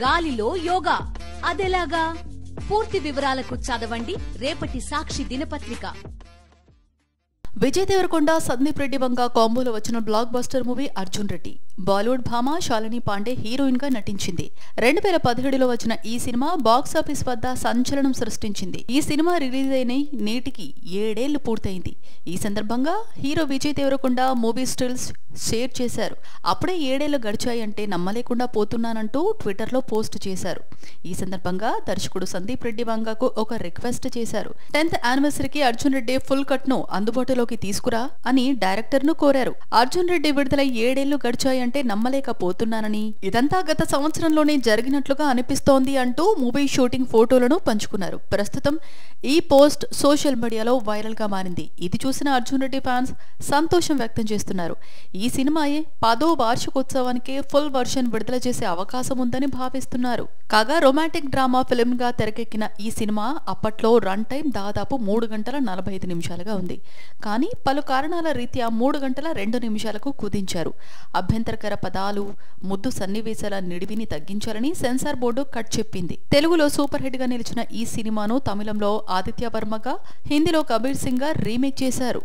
గాలిలో యోగా అదెలాగా? పూర్తి వివరాలకు చదవండి రేపటి సాక్షి దినపత్రిక. విజయ్ దేవరకొండ, సందీప్ రెడ్డి వంగ కాంబోలో వచ్చిన block buster movie Arjun Reddy. Bollywood భామ శాలిని పాండే హీరోయిన్ గా నటించింది. 2017లో వచ్చిన ఈ సినిమా బాక్సాఫీస్ వద్ద సంచలనం సృష్టించింది. ఈ సినిమా రిలీజ్ అయిన నేటికి 7 ఏళ్లు పూర్తయింది. ఈ సందర్భంగా hero Vijay Devarakonda movie stills share చేశారు. అప్పుడే 7 ఏళ్లు గడిచాయంటే నమ్మలేకుండా పోతున్నానంటూ ట్విట్టర్లో పోస్ట్ చేశారు. ఈ సందర్భంగా దర్శకుడు సందీప్ రెడ్డి వంగకు ఒక రిక్వెస్ట్ చేశారు. 10th యానివర్సరీకి అర్జున్ రెడ్డి ఫుల్ కట్ ను అందుబాటులోకి తీసుకురా అని డైరెక్టర్ ను కోరారు. అర్జున్ రెడ్డి విడుదల 7 ఏళ్లు గడిచాయంటే నమ్మలేకపోతున్నానని, ఇదంతా గత సంవత్సరంలోనే జరిగినట్లుగా అనిపిస్తోంది అంటూ మూవీ షూటింగ్ ఫోటోలను పంచుకున్నారు. ప్రస్తుతం ఈ పోస్ట్ సోషల్ మీడియాలో వైరల్ గా మారింది. ఇది చూసిన అర్జున్ రెడ్డి ఫ్యాన్స్ సంతోషం వ్యక్తం చేస్తున్నారు. ఈ సినిమాయే 10వ వార్షికోత్సవానికి ఫుల్ వర్షన్ విడుదల చేసే అవకాశం ఉందని భావిస్తున్నారు. కాగా రొమాంటిక్ డ్రామా ఫిల్మ్ గా తెరకెక్కిన ఈ సినిమా అప్పట్లో రన్ టైం దాదాపు 3 గంటల 45 నిమిషాలుగా ఉంది. కానీ పలు కారణాల రీత్యా 3 గంటల 2 నిమిషాలకు కుదించారు. అభ్యంతరకర పదాలు, ముద్దు సన్నివేశాల నిడివిని తగ్గించాలని సెన్సార్ బోర్డు కట్ చెప్పింది. తెలుగులో సూపర్ హిట్ గా నిలిచిన ఈ సినిమాను తమిళంలో ఆదిత్య వర్మగా, హిందీలో కబీర్ సింగ్ గా రీమేక్ చేశారు.